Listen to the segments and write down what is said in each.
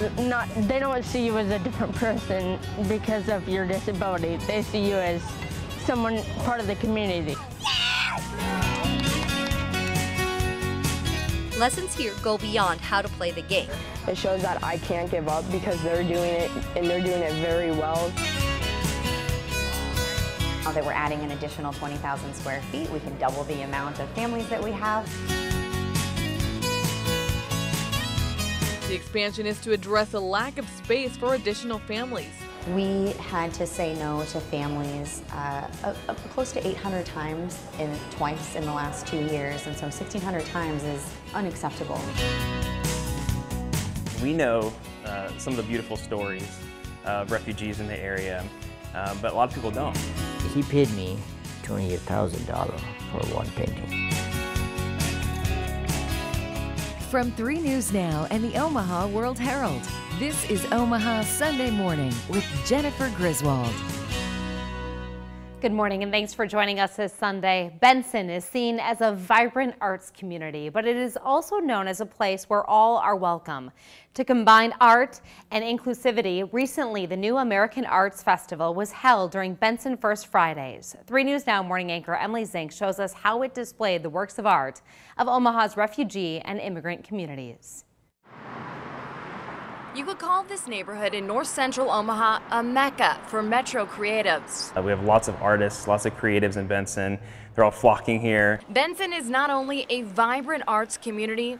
they don't see you as a different person because of your disability. They see you as someone part of the community. Lessons here go beyond how to play the game. It shows that I can't give up because they're doing it, and they're doing it very well. Now that we're adding an additional 20,000 square feet, we can double the amount of families that we have. The expansion is to address a lack of space for additional families. We had to say no to families close to 800 times twice in the last 2 years, and so 1,600 times is unacceptable. We know some of the beautiful stories of refugees in the area, but a lot of people don't. He paid me $28,000 for one painting. From 3 News Now and the Omaha World-Herald, this is Omaha Sunday Morning with Jennifer Griswold. Good morning and thanks for joining us this Sunday. Benson is seen as a vibrant arts community, but it is also known as a place where all are welcome. To combine art and inclusivity, recently the New American Arts Festival was held during Benson First Fridays. 3 News Now morning anchor Emily Zink shows us how it displayed the works of art of Omaha's refugee and immigrant communities. You could call this neighborhood in north central Omaha a mecca for Metro creatives. We have lots of artists, lots of creatives in Benson. They're all flocking here. Benson is not only a vibrant arts community,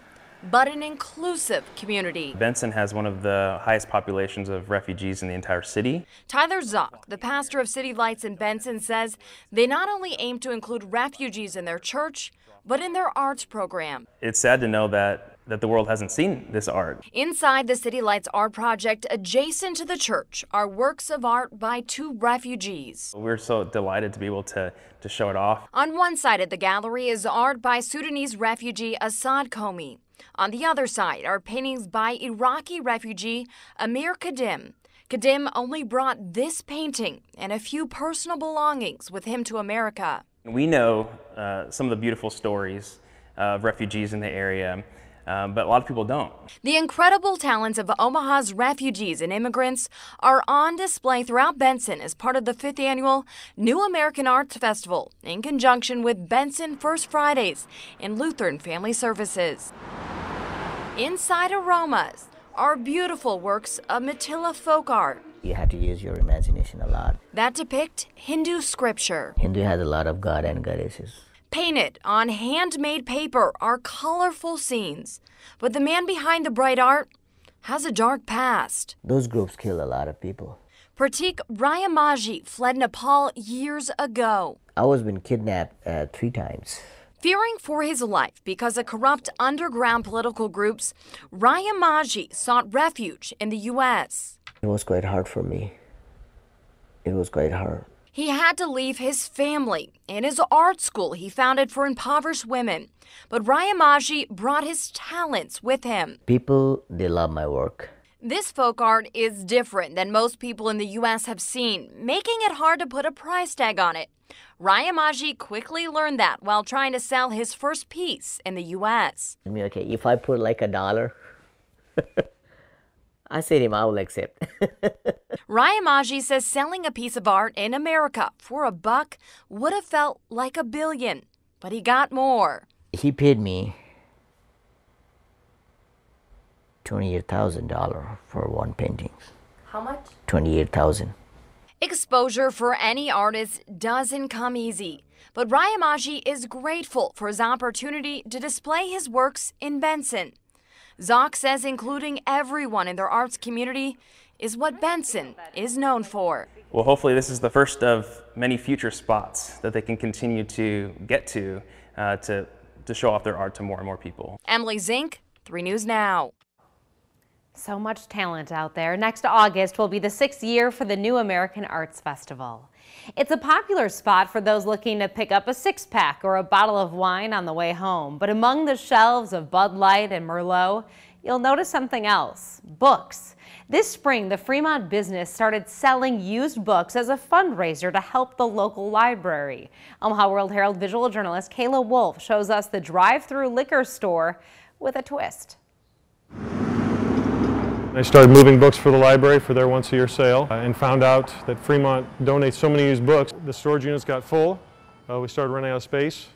but an inclusive community. Benson has one of the highest populations of refugees in the entire city. Tyler Zock, the pastor of City Lights in Benson, says they not only aim to include refugees in their church, but in their arts program. It's sad to know that the world hasn't seen this art. Inside the City Lights art project, adjacent to the church, are works of art by 2 refugees. We're so delighted to be able to show it off. On one side of the gallery is art by Sudanese refugee Assad Komi. On the other side are paintings by Iraqi refugee Amir Kadim. Kadim only brought this painting and a few personal belongings with him to America. We know some of the beautiful stories of refugees in the area, but a lot of people don't. The incredible talents of Omaha's refugees and immigrants are on display throughout Benson as part of the 5th annual New American Arts Festival in conjunction with Benson First Fridays and Lutheran Family Services. Inside Aromas are beautiful works of Matilla folk art. You have to use your imagination a lot. That depict Hindu scripture. Hindu has a lot of god and goddesses. Painted on handmade paper are colorful scenes, but the man behind the bright art has a dark past. Those groups kill a lot of people. Pratik Rayamaji fled Nepal years ago. I was been kidnapped 3 times. Fearing for his life because of corrupt underground political groups, Rayamaji sought refuge in the U.S. It was quite hard for me. It was quite hard. He had to leave his family and his art school he founded for impoverished women. But Rayamaji brought his talents with him. People, they love my work. This folk art is different than most people in the U.S. have seen, making it hard to put a price tag on it. Rayamaji quickly learned that while trying to sell his first piece in the U.S. I mean, okay, if I put like $1, I said him, I will accept. Rayamaji says selling a piece of art in America for $1 would have felt like $1 billion, but he got more. He paid me $28,000 for one painting. How much? $28,000. Exposure for any artist doesn't come easy, but Rayamaji is grateful for his opportunity to display his works in Benson. Zock says including everyone in their arts community is what Benson is known for. Well, hopefully this is the first of many future spots that they can continue to get to show off their art to more and more people. Emily Zink, 3 News Now. So much talent out there. Next August will be the 6th year for the New American Arts Festival. It's a popular spot for those looking to pick up a 6-pack or a bottle of wine on the way home. But among the shelves of Bud Light and Merlot, you'll notice something else: books. This spring, the Fremont business started selling used books as a fundraiser to help the local library. Omaha World-Herald visual journalist Kayla Wolf shows us the drive-through liquor store with a twist. I started moving books for the library for their once-a-year sale and found out that Fremont donates so many used books. The storage units got full. We started running out of space.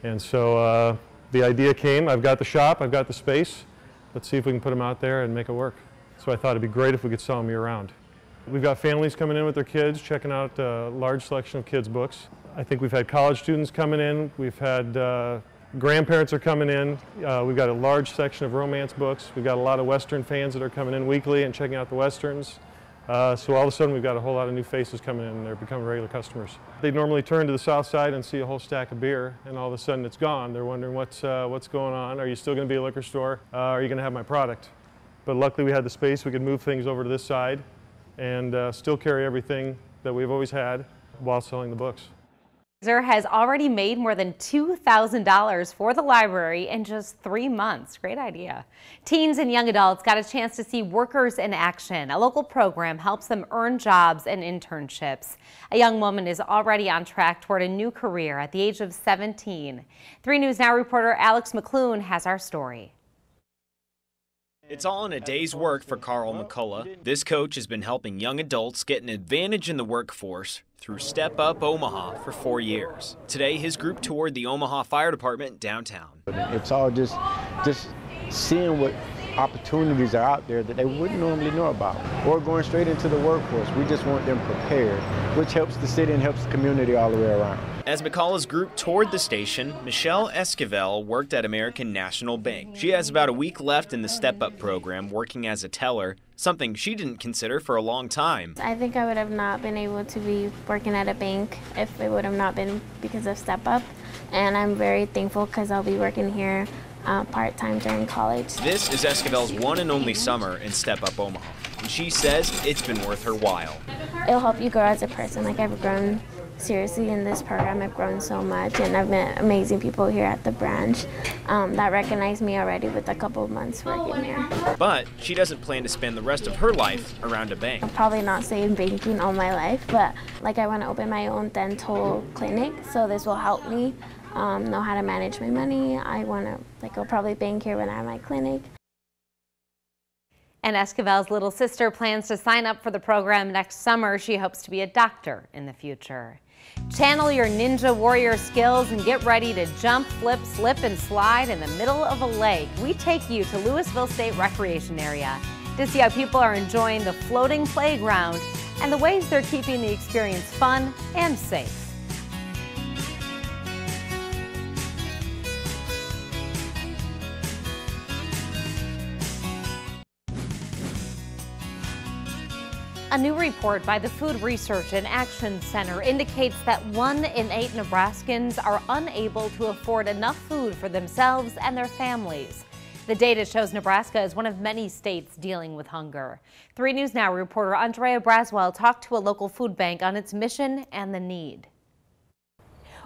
And so the idea came, I've got the shop, I've got the space. Let's see if we can put them out there and make it work. So I thought it'd be great if we could sell them year-round. We've got families coming in with their kids, checking out a large selection of kids' books. I think we've had college students coming in. We've had grandparents are coming in. We've got a large section of romance books. We've got a lot of Western fans that are coming in weekly and checking out the Westerns. So all of a sudden we've got a whole lot of new faces coming in and they're becoming regular customers. They normally turn to the south side and see a whole stack of beer and all of a sudden it's gone. They're wondering what's going on. Are you still going to be a liquor store? Are you going to have my product? But luckily we had the space. We could move things over to this side and still carry everything that we've always had while selling the books. Has already made more than $2,000 for the library in just 3 months. Great idea. Teens and young adults got a chance to see Workers in Action. A local program helps them earn jobs and internships. A young woman is already on track toward a new career at the age of 17. 3 News Now reporter Alex McClune has our story. It's all in a day's work for Carl McCullough. This coach has been helping young adults get an advantage in the workforce through Step Up Omaha for 4 years. Today, his group toured the Omaha Fire Department downtown. It's all just seeing what opportunities are out there that they wouldn't normally know about, or going straight into the workforce. We just want them prepared, which helps the city and helps the community all the way around. As McCullough's group toured the station, Michelle Esquivel worked at American National Bank. She has about a week left in the Step Up program, working as a teller, something she didn't consider for a long time. I think I would have not been able to be working at a bank if it would have not been because of Step Up, and I'm very thankful because I'll be working here part-time during college. This is Esquivel's one and only summer in Step Up Omaha, and she says it's been worth her while. It'll help you grow as a person. Like, I've grown seriously in this program. I've grown so much, and I've met amazing people here at the branch that recognize me already with a couple of months working here. But she doesn't plan to spend the rest of her life around a bank. I'll probably not stay in banking all my life, but like, I want to open my own dental clinic, so this will help me know how to manage my money. I want to, I'll probably bank here when I have my clinic. And Esquivel's little sister plans to sign up for the program next summer. She hopes to be a doctor in the future. Channel your ninja warrior skills and get ready to jump, flip, slip, and slide in the middle of a lake. We take you to Louisville State Recreation Area to see how people are enjoying the floating playground and the ways they're keeping the experience fun and safe. A new report by the Food Research and Action Center indicates that 1 in 8 Nebraskans are unable to afford enough food for themselves and their families. The data shows Nebraska is one of many states dealing with hunger. 3 News Now reporter Andrea Braswell talked to a local food bank on its mission and the need.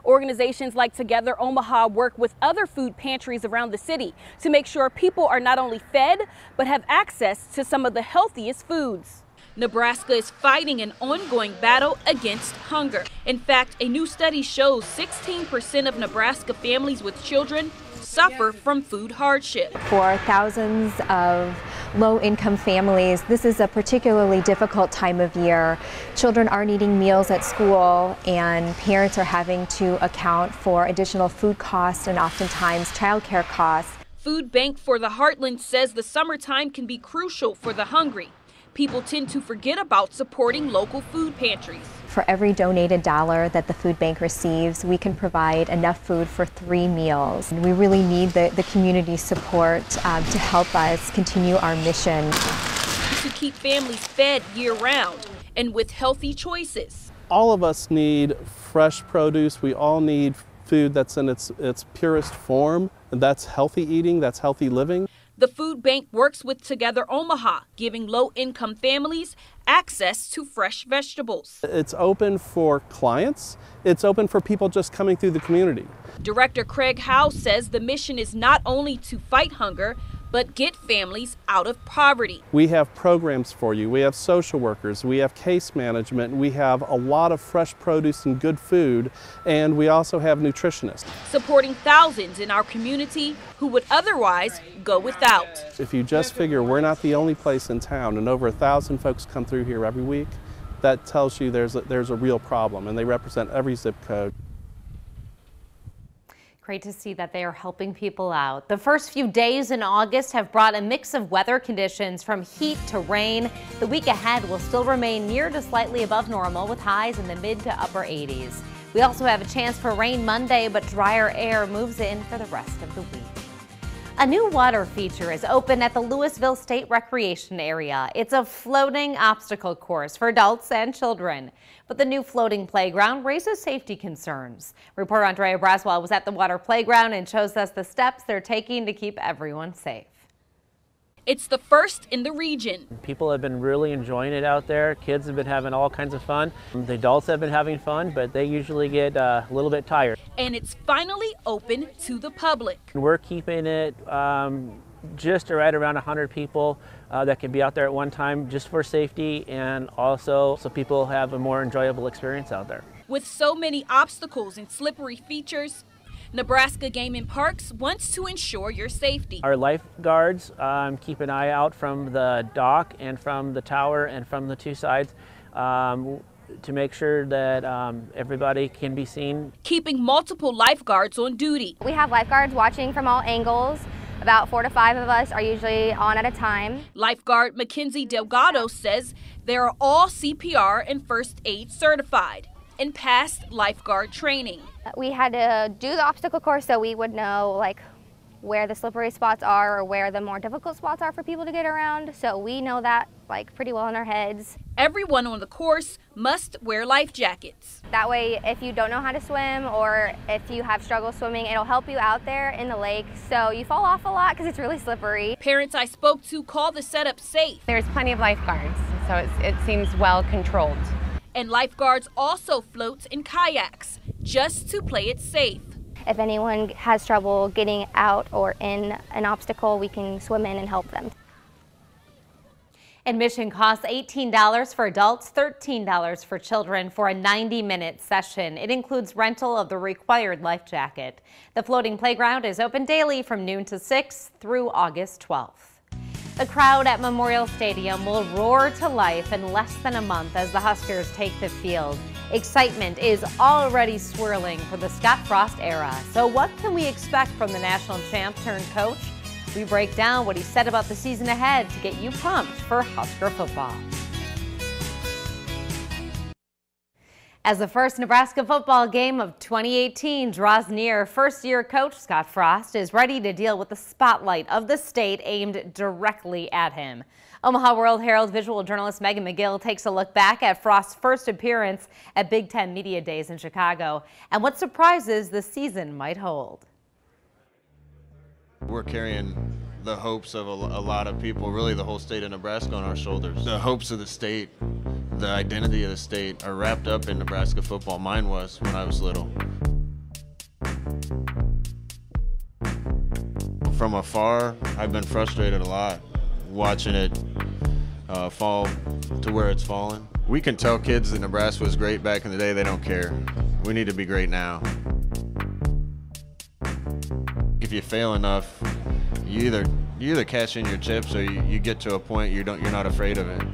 Organizations like Together Omaha work with other food pantries around the city to make sure people are not only fed, but have access to some of the healthiest foods. Nebraska is fighting an ongoing battle against hunger. In fact, a new study shows 16% of Nebraska families with children suffer from food hardship. For thousands of low-income families, this is a particularly difficult time of year. Children aren't eating meals at school, and parents are having to account for additional food costs and oftentimes childcare costs. Food Bank for the Heartland says the summertime can be crucial for the hungry. People tend to forget about supporting local food pantries. For every donated dollar that the food bank receives, we can provide enough food for 3 meals. And we really need the community support to help us continue our mission. To keep families fed year-round and with healthy choices. All of us need fresh produce. We all need food that's in its purest form. And that's healthy eating, that's healthy living. The food bank works with Together Omaha, giving low-income families access to fresh vegetables. It's open for clients. It's open for people just coming through the community. Director Craig Howe says the mission is not only to fight hunger, but get families out of poverty. We have programs for you. We have social workers. We have case management. We have a lot of fresh produce and good food, and we also have nutritionists. Supporting thousands in our community who would otherwise go without. If you just figure we're not the only place in town and over 1,000 folks come through here every week, that tells you there's a real problem, and they represent every zip code. Great to see that they are helping people out. The first few days in August have brought a mix of weather conditions from heat to rain. The week ahead will still remain near to slightly above normal with highs in the mid to upper 80s. We also have a chance for rain Monday, but drier air moves in for the rest of the week. A new water feature is open at the Louisville State Recreation Area. It's a floating obstacle course for adults and children. But the new floating playground raises safety concerns. Reporter Andrea Braswell was at the water playground and shows us the steps they're taking to keep everyone safe. It's the first in the region. People have been really enjoying it out there. Kids have been having all kinds of fun. The adults have been having fun, but they usually get a little bit tired. And it's finally open to the public. We're keeping it just right around 100 people that can be out there at one time, just for safety and also so people have a more enjoyable experience out there. With so many obstacles and slippery features, Nebraska Game and Parks wants to ensure your safety. Our lifeguards keep an eye out from the dock and from the tower and from the two sides to make sure that everybody can be seen. Keeping multiple lifeguards on duty. We have lifeguards watching from all angles. About 4 to 5 of us are usually on at a time. Lifeguard Mackenzie Delgado says they are all CPR and first aid certified and passed lifeguard training. We had to do the obstacle course so we would know like where the slippery spots are or where the more difficult spots are for people to get around. So we know that like pretty well in our heads. Everyone on the course must wear life jackets. That way if you don't know how to swim or if you have struggle swimming, it'll help you out there in the lake so you fall off a lot because it's really slippery. Parents I spoke to call the setup safe. There's plenty of lifeguards, so it seems well controlled. And lifeguards also float in kayaks just to play it safe. If anyone has trouble getting out or in an obstacle, we can swim in and help them. Admission costs $18 for adults, $13 for children for a 90-minute session. It includes rental of the required life jacket. The floating playground is open daily from noon to 6 through August 12th. The crowd at Memorial Stadium will roar to life in less than a month as the Huskers take the field. Excitement is already swirling for the Scott Frost era. So what can we expect from the national champ turned coach? We break down what he said about the season ahead to get you pumped for Husker football. As the first Nebraska football game of 2018 draws near, first-year coach Scott Frost is ready to deal with the spotlight of the state aimed directly at him. Omaha World-Herald visual journalist Megan McGill takes a look back at Frost's first appearance at Big Ten Media Days in Chicago and what surprises the season might hold. We're carrying the hopes of a lot of people, really the whole state of Nebraska on our shoulders. The hopes of the state, the identity of the state are wrapped up in Nebraska football. Mine was when I was little. From afar, I've been frustrated a lot watching it fall to where it's fallen. We can tell kids that Nebraska was great back in the day. They don't care. We need to be great now. If you fail enough, you either cash in your chips or you get to a point you're not afraid of it.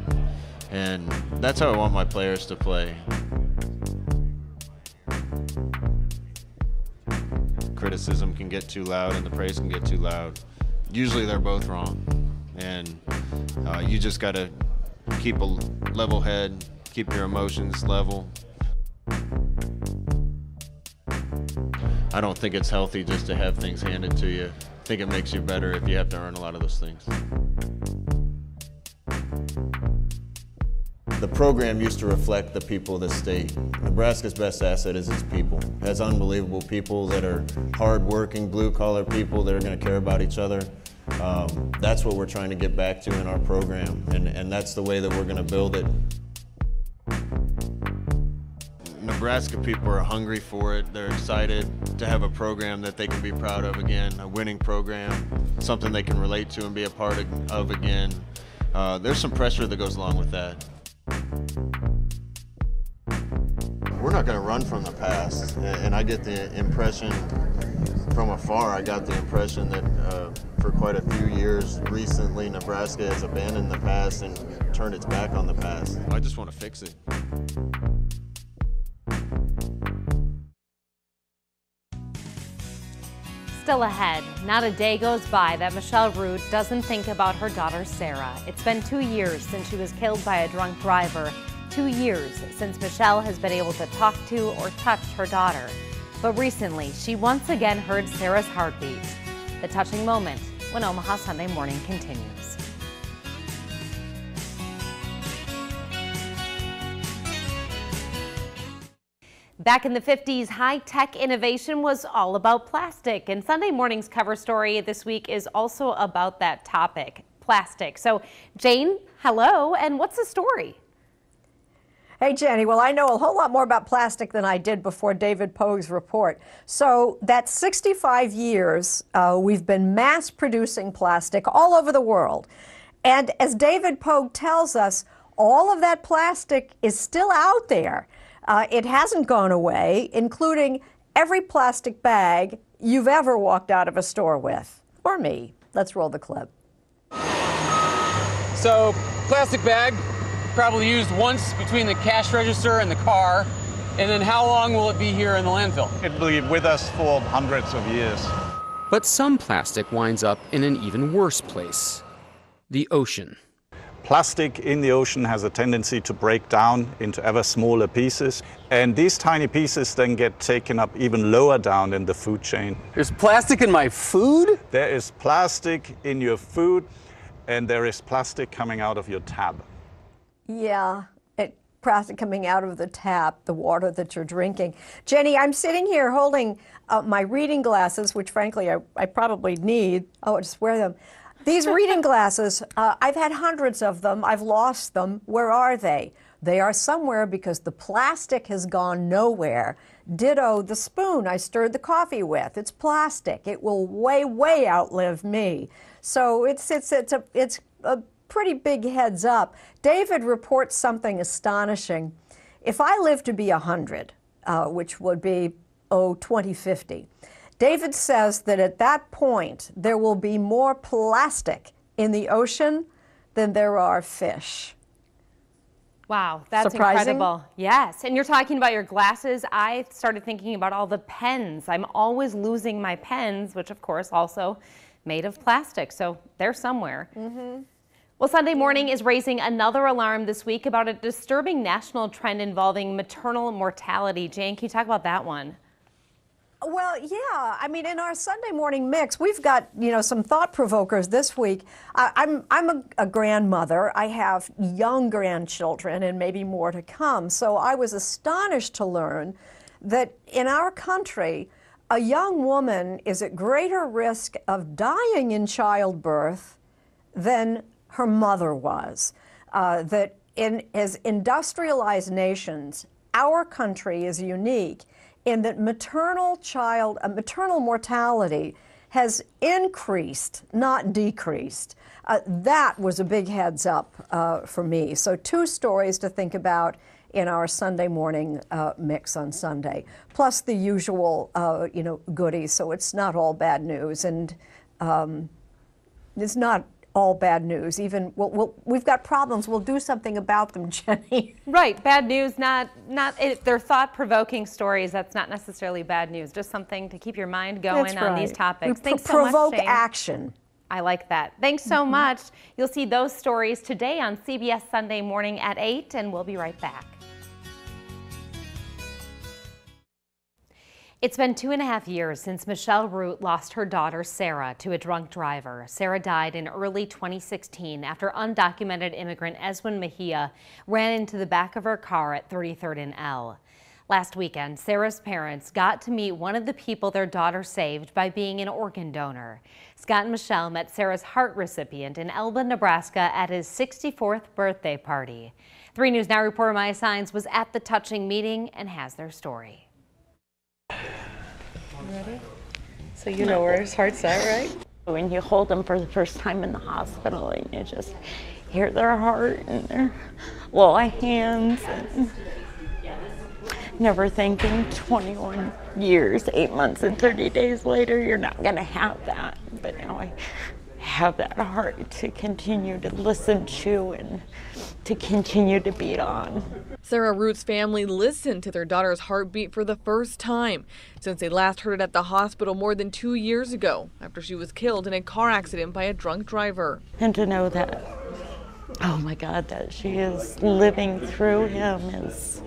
And that's how I want my players to play. Criticism can get too loud and the praise can get too loud. Usually they're both wrong. And you just gotta keep a level head, keep your emotions level. I don't think it's healthy just to have things handed to you. I think it makes you better if you have to earn a lot of those things. The program used to reflect the people of the state. Nebraska's best asset is its people. It has unbelievable people that are hard-working, blue-collar people that are going to care about each other. That's what we're trying to get back to in our program, and that's the way that we're going to build it. Nebraska people are hungry for it. They're excited to have a program that they can be proud of again, a winning program, something they can relate to and be a part of again. There's some pressure that goes along with that. We're not going to run from the past, and I get the impression from afar, I got the impression that for quite a few years recently, Nebraska has abandoned the past and turned its back on the past. I just want to fix it. Still ahead, not a day goes by that Michelle Root doesn't think about her daughter Sarah. It's been 2 years since she was killed by a drunk driver. 2 years since Michelle has been able to talk to or touch her daughter. But recently, she once again heard Sarah's heartbeat. The touching moment when Omaha Sunday Morning continues. Back in the 50s, high-tech innovation was all about plastic, and Sunday Morning's cover story this week is also about that topic, plastic. So, Jane, hello, and what's the story? Hey, Jenny, well, I know a whole lot more about plastic than I did before David Pogue's report. So that's 65 years we've been mass-producing plastic all over the world. And as David Pogue tells us, all of that plastic is still out there. It hasn't gone away, including every plastic bag you've ever walked out of a store with. Or me. Let's roll the clip. So, plastic bag, probably used once between the cash register and the car. And then how long will it be here in the landfill? It will be with us for hundreds of years. But some plastic winds up in an even worse place, the ocean. Plastic in the ocean has a tendency to break down into ever smaller pieces, and these tiny pieces then get taken up even lower down in the food chain. There's plastic in my food? There is plastic in your food, and there is plastic coming out of your tab. Yeah, plastic coming out of the tap, the water that you're drinking. Jenny, I'm sitting here holding my reading glasses, which frankly I probably need. Oh, I'll just wear them. These reading glasses, I've had hundreds of them. I've lost them. Where are they? They are somewhere because the plastic has gone nowhere. Ditto the spoon I stirred the coffee with. It's plastic. It will way, way outlive me. So it's a pretty big heads up. David reports something astonishing. If I live to be 100, which would be, 2050, David says that at that point, there will be more plastic in the ocean than there are fish. Wow, that's surprising. Incredible. Yes, and you're talking about your glasses. I started thinking about all the pens. I'm always losing my pens, which of course also made of plastic, so they're somewhere. Mm-hmm. Well, Sunday Morning is raising another alarm this week about a disturbing national trend involving maternal mortality. Jane, can you talk about that one? Well, yeah. I mean, in our Sunday Morning mix, we've got, some thought provokers this week. I'm a grandmother. I have young grandchildren and maybe more to come. So I was astonished to learn that in our country, a young woman is at greater risk of dying in childbirth than her mother was. That as industrialized nations, our country is unique in that maternal mortality has increased, not decreased. That was a big heads up for me. So 2 stories to think about in our Sunday Morning mix on Sunday, plus the usual, goodies. So it's not all bad news, and it's not all bad news. Even we've got problems. We'll do something about them, Jenny. Right, bad news. Not if they're thought-provoking stories. That's not necessarily bad news. Just something to keep your mind going on these topics. Thanks so much, provoke Jane. action. I like that. Thanks so much. You'll see those stories today on CBS Sunday Morning at 8, and we'll be right back. It's been 2.5 years since Michelle Root lost her daughter, Sarah, to a drunk driver. Sarah died in early 2016 after undocumented immigrant Eswin Mejia ran into the back of her car at 33rd and L. Last weekend, Sarah's parents got to meet one of the people their daughter saved by being an organ donor. Scott and Michelle met Sarah's heart recipient in Elba, Nebraska at his 64th birthday party. 3 News Now reporter Maya Signs was at the touching meeting and has their story. Ready? So you know where his heart's at, right? When you hold them for the first time in the hospital and you just hear their heart and their little hands, and never thinking 21 years, 8 months and 30 days later, you're not going to have that. But now I have that heart to continue to listen to and to continue to beat on. Sarah Root's family listened to their daughter's heartbeat for the first time since they last heard it at the hospital more than 2 years ago after she was killed in a car accident by a drunk driver. And to know that, oh my God, that she is living through him is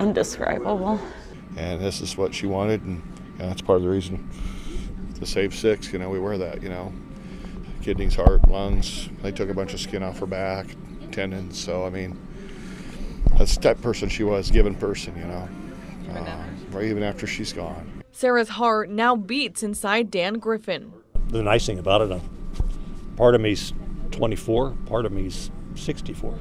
indescribable. And this is what she wanted, and that's part of the reason to save 6. You know, we wear that, you know, kidneys, heart, lungs. They took a bunch of skin off her back, tendons. So, I mean, that's the type of person she was, given person, you know, right even after she's gone. Sarah's heart now beats inside Dan Griffin. The nice thing about it, part of me's 24, part of me's 64.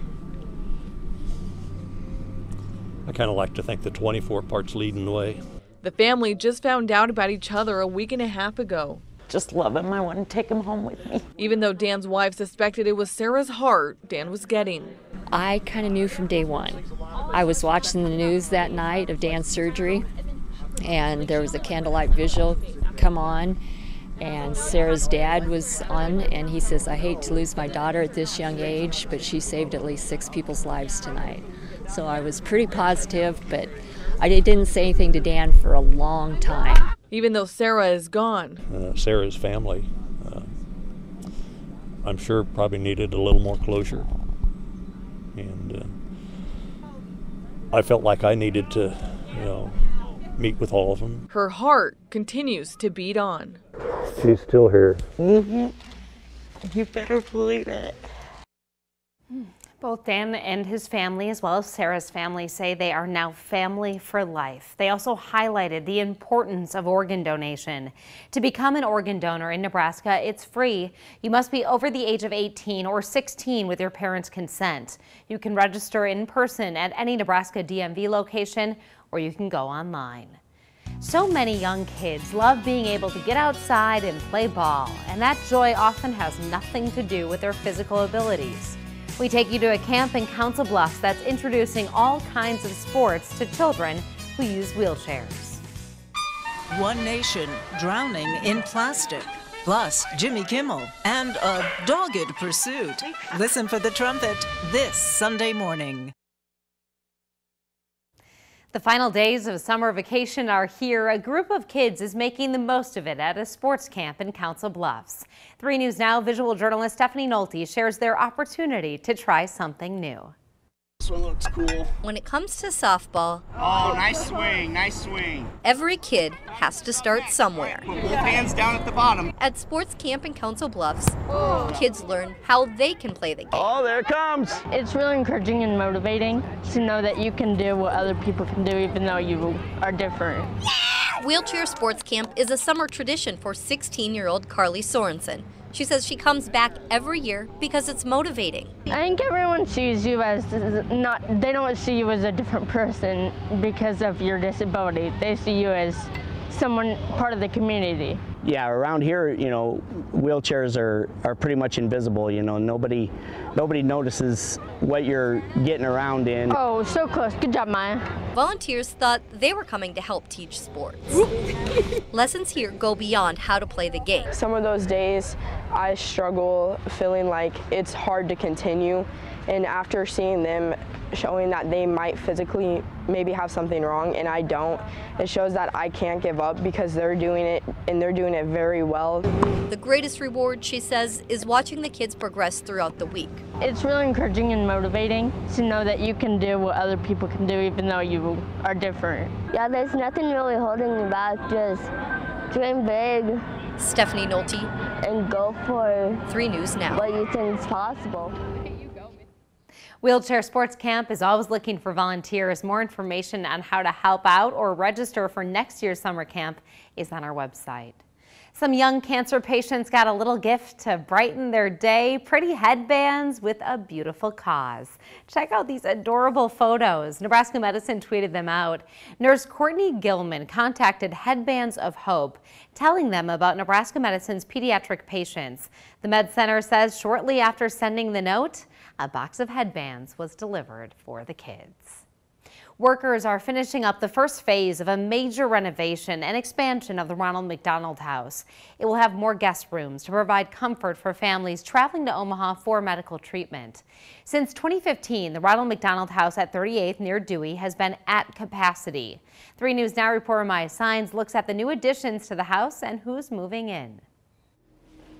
I kind of like to think the 24 part's leading the way. The family just found out about each other a week and a half ago. Just love him. I want to take him home with me. Even though Dan's wife suspected it was Sarah's heart Dan was getting. I kind of knew from day one. I was watching the news that night of Dan's surgery, and there was a candlelight vigil come on, and Sarah's dad was on, and he says, "I hate to lose my daughter at this young age, but she saved at least 6 people's lives tonight." So I was pretty positive, but I didn't say anything to Dan for a long time. Even though Sarah is gone. Sarah's family, I'm sure, probably needed a little more closure. And I felt like I needed to, you know, meet with all of them. Her heart continues to beat on. She's still here. Mm-hmm. You better believe it. Both Dan and his family, as well as Sarah's family, say they are now family for life. They also highlighted the importance of organ donation. To become an organ donor in Nebraska, it's free. You must be over the age of 18 or 16 with your parents' consent. You can register in person at any Nebraska DMV location, or you can go online. So many young kids love being able to get outside and play ball, and that joy often has nothing to do with their physical abilities. We take you to a camp in Council Bluffs that's introducing all kinds of sports to children who use wheelchairs. One nation drowning in plastic, plus Jimmy Kimmel and a dogged pursuit. Listen for the trumpet this Sunday morning. The final days of summer vacation are here. A group of kids is making the most of it at a sports camp in Council Bluffs. 3 News Now visual journalist Stephanie Nolte shares their opportunity to try something new. This one looks cool. When it comes to softball, oh, nice swing, nice swing. Every kid has to start somewhere. Put both hands down at the bottom. At sports camp in Council Bluffs, kids learn how they can play the game. Oh, there it comes. It's really encouraging and motivating to know that you can do what other people can do even though you are different. Wheelchair Sports Camp is a summer tradition for 16-year-old Carly Sorensen. She says she comes back every year because it's motivating. I think everyone sees you as they don't see you as a different person because of your disability. They see you as someone part of the community. Yeah, around here, you know, wheelchairs are pretty much invisible. You know, nobody notices what you're getting around in. Oh, so close. Good job, Maya. Volunteers thought they were coming to help teach sports. Lessons here go beyond how to play the game. Some of those days I struggle feeling like it's hard to continue, and after seeing them showing that they might physically maybe have something wrong and I don't, it shows that I can't give up because they're doing it and they're doing it very well. The greatest reward, she says, is watching the kids progress throughout the week. It's really encouraging and motivating to know that you can do what other people can do even though you are different. Yeah, there's nothing really holding me back, just dream big. Stephanie Nolte. And go for 3 News Now. What you think is possible. Wheelchair Sports Camp is always looking for volunteers. More information on how to help out or register for next year's summer camp is on our website. Some young cancer patients got a little gift to brighten their day, pretty headbands with a beautiful cause. Check out these adorable photos. Nebraska Medicine tweeted them out. Nurse Courtney Gilman contacted Headbands of Hope, telling them about Nebraska Medicine's pediatric patients. The Med Center says shortly after sending the note, a box of headbands was delivered for the kids. Workers are finishing up the first phase of a major renovation and expansion of the Ronald McDonald House. It will have more guest rooms to provide comfort for families traveling to Omaha for medical treatment. Since 2015, the Ronald McDonald House at 38th near Dewey has been at capacity. 3 News Now reporter Maya Signs looks at the new additions to the house and who's moving in.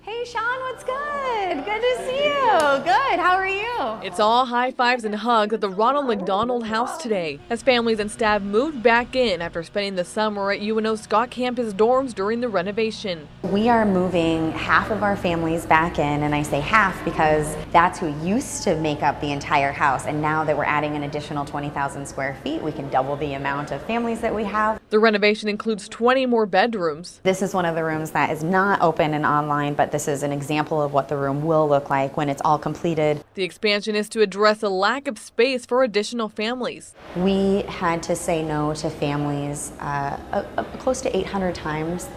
Hey Sean, what's good? Good to see you. Good, how are you? It's all high fives and hugs at the Ronald McDonald House today as families and staff moved back in after spending the summer at UNO Scott Campus dorms during the renovation. We are moving half of our families back in, and I say half because that's who used to make up the entire house, and now that we're adding an additional 20,000 square feet, we can double the amount of families that we have. The renovation includes 20 more bedrooms. This is one of the rooms that is not open and online, but this is an example of what the room will look like when it's all completed. The expansion is to address a lack of space for additional families. We had to say no to families close to 800 times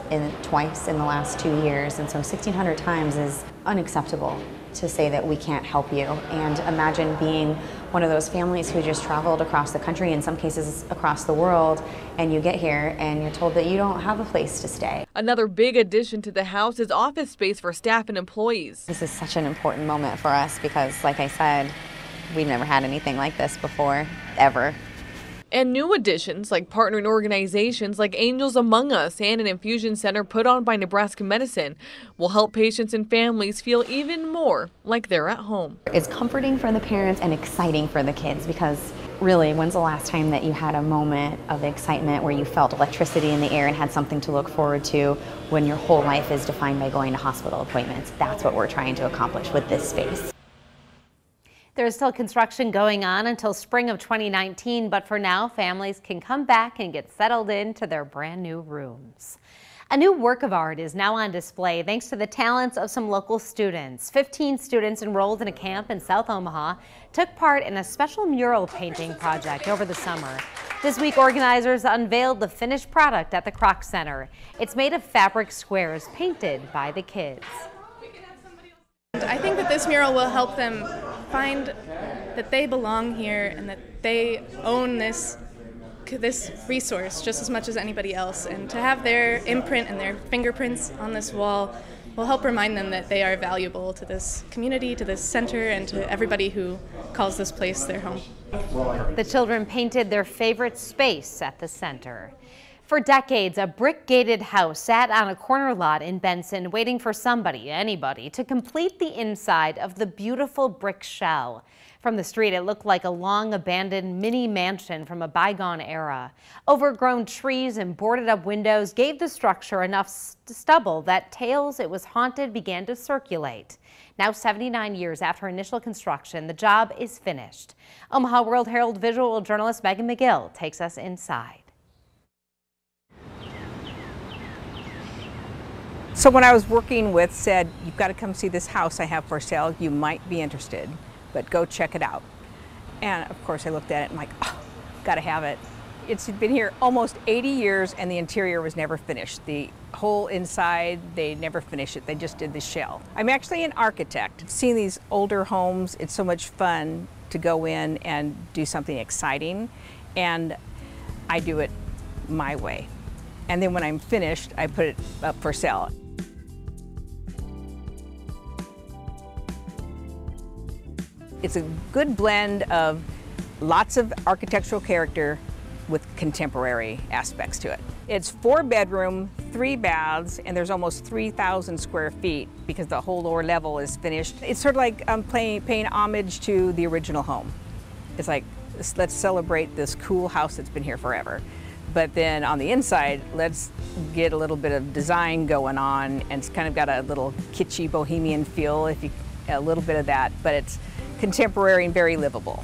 twice in the last 2 years, and so 1,600 times is unacceptable to say that we can't help you. And imagine being one of those families who just traveled across the country, in some cases across the world, and you get here and you're told that you don't have a place to stay. Another big addition to the house is office space for staff and employees. This is such an important moment for us because, like I said, we've never had anything like this before, ever. And new additions like partnering organizations like Angels Among Us and an infusion center put on by Nebraska Medicine will help patients and families feel even more like they're at home. It's comforting for the parents and exciting for the kids because really, when's the last time that you had a moment of excitement where you felt electricity in the air and had something to look forward to when your whole life is defined by going to hospital appointments? That's what we're trying to accomplish with this space. There's still construction going on until spring of 2019, but for now, families can come back and get settled into their brand new rooms. A new work of art is now on display thanks to the talents of some local students. 15 students enrolled in a camp in South Omaha took part in a special mural painting project over the summer. This week, organizers unveiled the finished product at the Kroc Center. It's made of fabric squares painted by the kids. I think that this mural will help them find that they belong here and that they own this resource just as much as anybody else, and to have their imprint and their fingerprints on this wall will help remind them that they are valuable to this community, to this center, and to everybody who calls this place their home. The children painted their favorite space at the center. For decades, a brick-gated house sat on a corner lot in Benson waiting for somebody, anybody, to complete the inside of the beautiful brick shell. From the street, it looked like a long-abandoned mini mansion from a bygone era. Overgrown trees and boarded-up windows gave the structure enough stubble that tales it was haunted began to circulate. Now, 79 years after initial construction, the job is finished. Omaha World-Herald visual journalist Megan McGill takes us inside. So when I was working with said, you've got to come see this house I have for sale. You might be interested, but go check it out. And of course I looked at it and I'm like, oh, got to have it. It's been here almost 80 years and the interior was never finished. The whole inside, they never finished it. They just did the shell. I'm actually an architect. Seeing these older homes, it's so much fun to go in and do something exciting. And I do it my way. And then when I'm finished, I put it up for sale. It's a good blend of lots of architectural character with contemporary aspects to it. It's 4-bedroom, 3 baths, and there's almost 3,000 square feet because the whole lower level is finished. It's sort of like I'm paying homage to the original home. It's like, let's celebrate this cool house that's been here forever. But then on the inside, let's get a little bit of design going on, and it's kind of got a little kitschy bohemian feel, a little bit of that, but it's contemporary and very livable.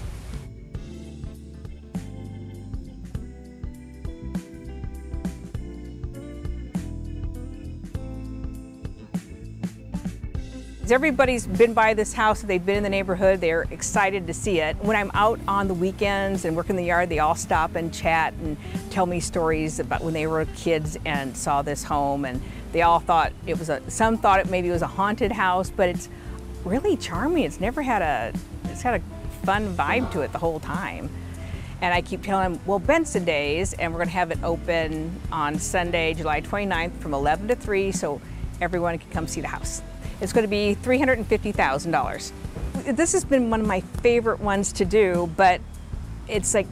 Everybody's been by this house, they've been in the neighborhood, they're excited to see it. When I'm out on the weekends and work in the yard, they all stop and chat and tell me stories about when they were kids and saw this home, and they all thought it was some thought it maybe was a haunted house, but it's really charming. It's had a fun vibe to it the whole time. And I keep telling them, well, Benson Days, and we're gonna have it open on Sunday, July 29th from 11 to 3, so everyone can come see the house. It's going to be $350,000. This has been one of my favorite ones to do, but it's like,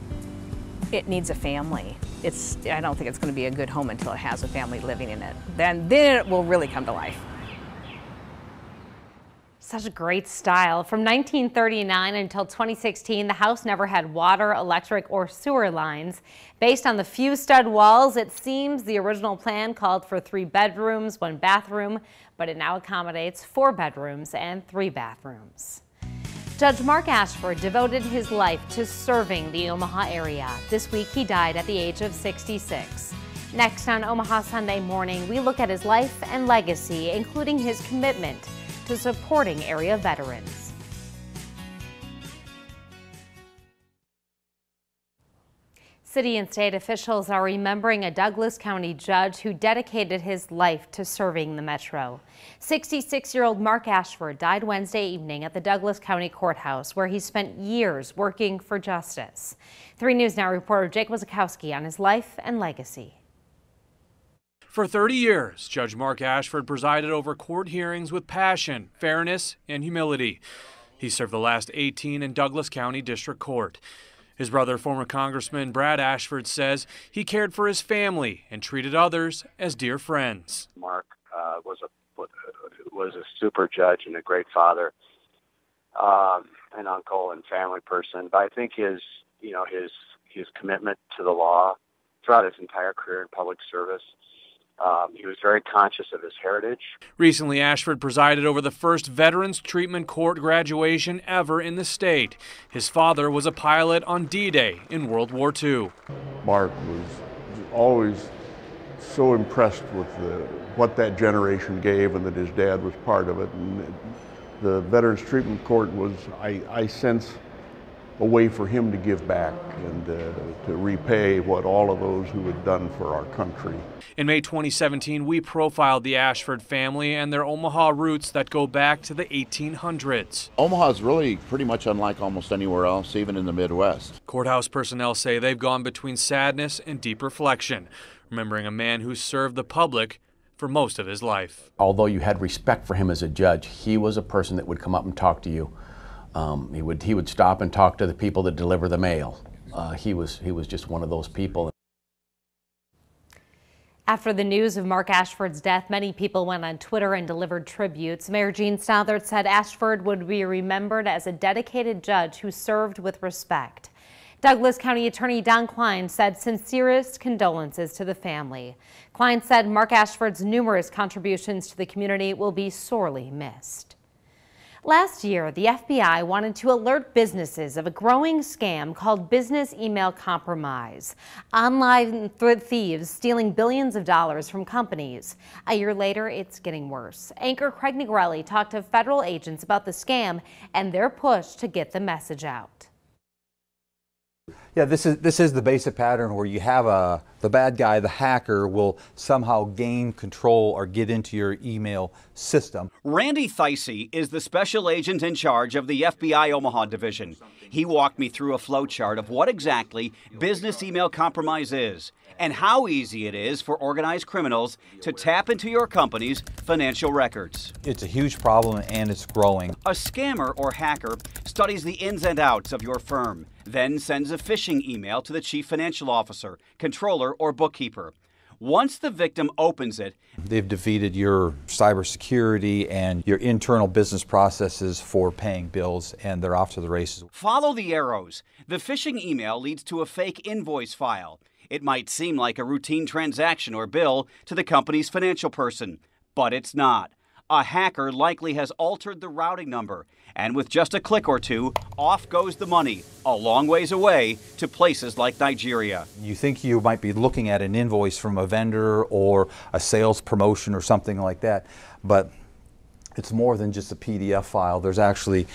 it needs a family. I don't think it's going to be a good home until it has a family living in it. Then it will really come to life. Such a great style. From 1939 until 2016, the house never had water, electric, or sewer lines. Based on the few stud walls, it seems the original plan called for 3 bedrooms, 1 bathroom, but it now accommodates 4 bedrooms and 3 bathrooms. Judge Mark Ashford devoted his life to serving the Omaha area. This week, he died at the age of 66. Next on Omaha Sunday Morning, we look at his life and legacy, including his commitment to supporting area veterans. City and state officials are remembering a Douglas County judge who dedicated his life to serving the metro. 66-year-old Mark Ashford died Wednesday evening at the Douglas County Courthouse, where he spent years working for justice. 3 News Now reporter Jake Wazakowski on his life and legacy. For 30 years, Judge Mark Ashford presided over court hearings with passion, fairness, and humility. He served the last 18 in Douglas County District Court. His brother, former Congressman Brad Ashford, says he cared for his family and treated others as dear friends. Mark was a super judge and a great father, an uncle and family person. But I think his commitment to the law throughout his entire career in public service. He was very conscious of his heritage. Recently, Ashford presided over the first Veterans Treatment Court graduation ever in the state. His father was a pilot on D-Day in World War II. Mark was always so impressed with what that generation gave and that his dad was part of it. And the Veterans Treatment Court was, I sense, a way for him to give back and to repay what all of those who had done for our country. In May 2017, we profiled the Ashford family and their Omaha roots that go back to the 1800s. Omaha is really pretty much unlike almost anywhere else, even in the Midwest. Courthouse personnel say they've gone between sadness and deep reflection, remembering a man who served the public for most of his life. Although you had respect for him as a judge, he was a person that would come up and talk to you. He would stop and talk to the people that deliver the mail. He was just one of those people. After the news of Mark Ashford's death, many people went on Twitter and delivered tributes. Mayor Gene Stouthert said Ashford would be remembered as a dedicated judge who served with respect. Douglas County Attorney Don Quine said sincerest condolences to the family. Quine said Mark Ashford's numerous contributions to the community will be sorely missed. Last year, the FBI wanted to alert businesses of a growing scam called business email compromise. Online thieves stealing billions of dollars from companies. A year later, it's getting worse. Anchor Craig Negrelli talked to federal agents about the scam and their push to get the message out. Yeah, this is the basic pattern where you have the bad guy, the hacker, will somehow gain control or get into your email system. Randy Theise is the special agent in charge of the FBI Omaha division. He walked me through a flowchart of what exactly business email compromise is and how easy it is for organized criminals to tap into your company's financial records. It's a huge problem and it's growing. A scammer or hacker studies the ins and outs of your firm, then sends a phishing email to the chief financial officer, controller, or bookkeeper. Once the victim opens it, they've defeated your cybersecurity and your internal business processes for paying bills, and they're off to the races. Follow the arrows. The phishing email leads to a fake invoice file. It might seem like a routine transaction or bill to the company's financial person, but it's not. A hacker likely has altered the routing number, and with just a click or two, off goes the money, a long ways away to places like Nigeria. You think you might be looking at an invoice from a vendor or a sales promotion or something like that, but it's more than just a PDF file. There's actually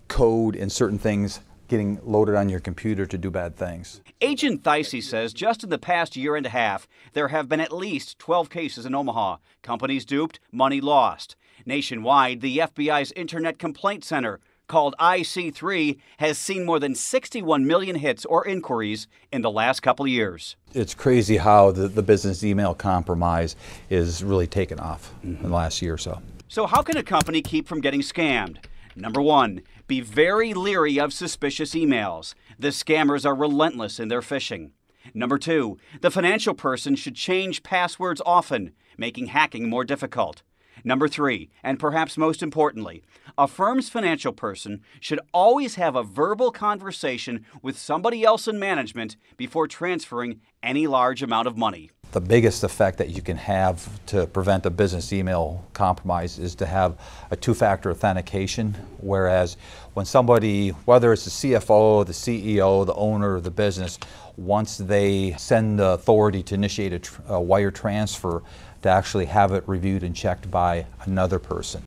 code and certain things getting loaded on your computer to do bad things. Agent Thicey says just in the past year and a half, there have been at least 12 cases in Omaha. Companies duped, money lost. Nationwide, the FBI's Internet Complaint Center, called IC3, has seen more than 61 million hits or inquiries in the last couple of years. It's crazy how the business email compromise is really taken off in the last year or so. So how can a company keep from getting scammed? Number one, be very leery of suspicious emails. The scammers are relentless in their phishing. Number two, the financial person should change passwords often, making hacking more difficult. Number three, and perhaps most importantly, a firm's financial person should always have a verbal conversation with somebody else in management before transferring any large amount of money. The biggest effect that you can have to prevent a business email compromise is to have a two-factor authentication, whereas when somebody, whether it's the CFO, the CEO, the owner of the business, once they send the authority to initiate a wire transfer, to actually have it reviewed and checked by another person.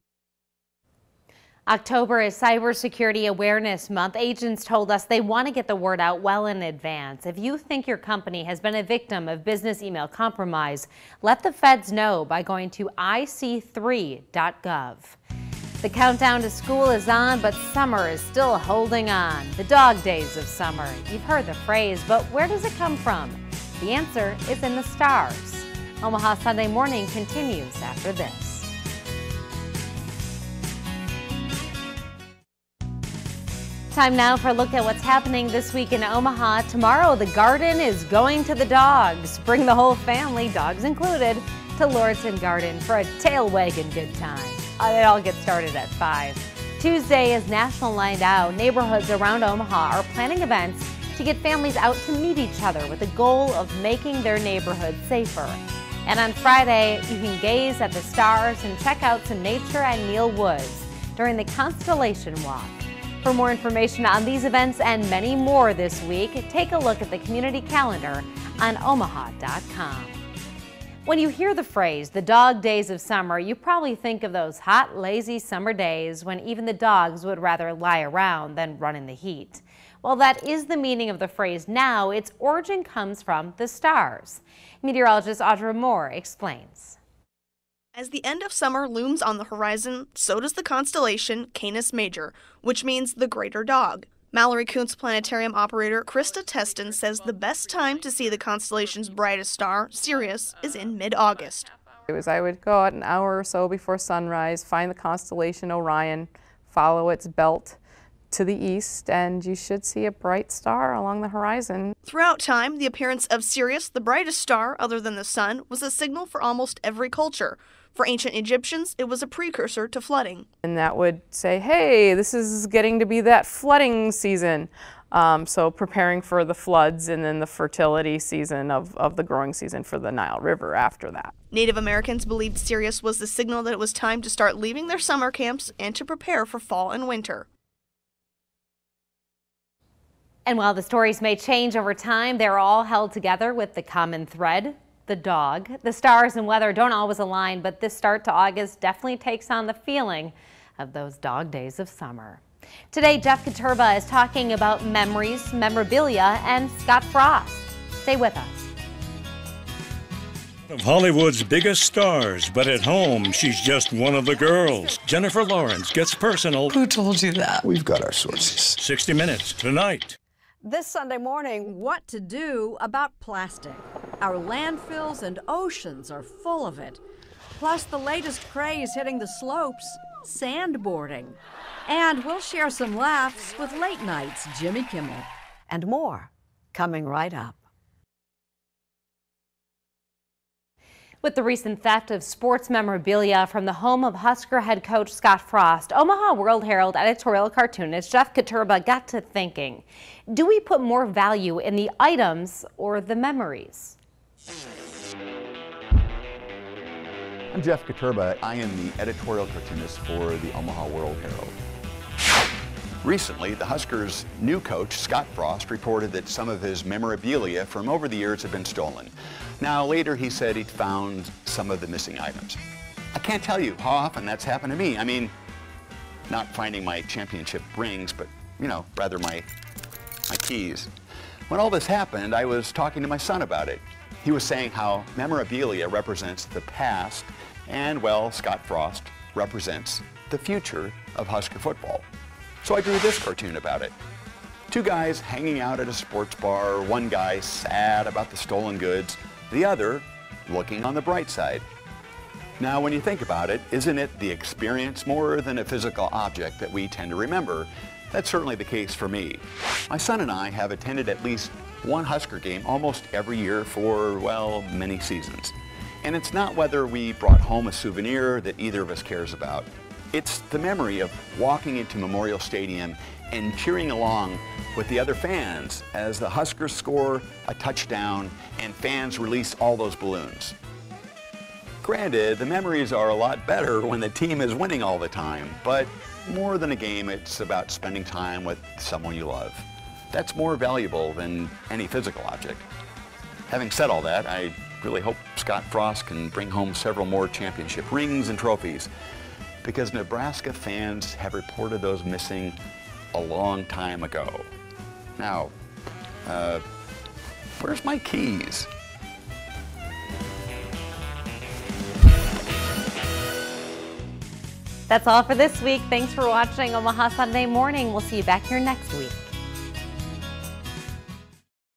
October is Cybersecurity Awareness Month. Agents told us they want to get the word out well in advance. If you think your company has been a victim of business email compromise, let the feds know by going to ic3.gov. The countdown to school is on, but summer is still holding on. The dog days of summer. You've heard the phrase, but where does it come from? The answer is in the stars. Omaha Sunday Morning continues after this. Time now for a look at what's happening this week in Omaha. Tomorrow, the garden is going to the dogs. Bring the whole family, dogs included, to Lordson Garden for a tail-wagging good time. It all gets started at 5. Tuesday is National Night Out. Neighborhoods around Omaha are planning events to get families out to meet each other with the goal of making their neighborhood safer. And on Friday, you can gaze at the stars and check out some nature at Neil Woods during the Constellation Walk. For more information on these events and many more this week, take a look at the community calendar on omaha.com. When you hear the phrase, the dog days of summer, you probably think of those hot, lazy summer days when even the dogs would rather lie around than run in the heat. While that is the meaning of the phrase now, its origin comes from the stars. Meteorologist Audra Moore explains. As the end of summer looms on the horizon, so does the constellation Canis Major, which means the greater dog. Mallory Kuntz Planetarium operator Krista Teston says the best time to see the constellation's brightest star, Sirius, is in mid-August. I would go out an hour or so before sunrise, find the constellation Orion, follow its belt to the east, and you should see a bright star along the horizon. Throughout time, the appearance of Sirius, the brightest star other than the sun, was a signal for almost every culture. For ancient Egyptians, it was a precursor to flooding. And that would say, hey, this is getting to be that flooding season. So preparing for the floods and then the fertility season of the growing season for the Nile River after that. Native Americans believed Sirius was the signal that it was time to start leaving their summer camps and to prepare for fall and winter. And while the stories may change over time, they're all held together with the common thread, the dog. The stars and weather don't always align, but this start to August definitely takes on the feeling of those dog days of summer. Today, Jeff Katurba is talking about memories, memorabilia, and Scott Frost. Stay with us. Of Hollywood's biggest stars, but at home, she's just one of the girls. Jennifer Lawrence gets personal. Who told you that? We've got our sources. 60 Minutes tonight. This Sunday morning, what to do about plastic. Our landfills and oceans are full of it. Plus the latest craze hitting the slopes, sandboarding. And we'll share some laughs with Late Night's Jimmy Kimmel. And more, coming right up. With the recent theft of sports memorabilia from the home of Husker head coach Scott Frost, Omaha World-Herald editorial cartoonist Jeff Katurba got to thinking, do we put more value in the items or the memories? I'm Jeff Katurba. I am the editorial cartoonist for the Omaha World-Herald. Recently, the Huskers' new coach, Scott Frost, reported that some of his memorabilia from over the years had been stolen. Now, later he said he'd found some of the missing items. I can't tell you how often that's happened to me. I mean, not finding my championship rings, but, you know, rather my keys. When all this happened, I was talking to my son about it. He was saying how memorabilia represents the past, and, well, Scott Frost represents the future of Husker football. So I drew this cartoon about it. Two guys hanging out at a sports bar, one guy sad about the stolen goods, the other looking on the bright side. Now, when you think about it, isn't it the experience more than a physical object that we tend to remember? That's certainly the case for me. My son and I have attended at least one Husker game almost every year for, well, many seasons. And it's not whether we brought home a souvenir that either of us cares about. It's the memory of walking into Memorial Stadium and cheering along with the other fans as the Huskers score a touchdown and fans release all those balloons. Granted, the memories are a lot better when the team is winning all the time, but more than a game, it's about spending time with someone you love. That's more valuable than any physical object. Having said all that, I really hope Scott Frost can bring home several more championship rings and trophies, because Nebraska fans have reported those missing a long time ago. Now, where's my keys? That's all for this week. Thanks for watching Omaha Sunday Morning. We'll see you back here next week.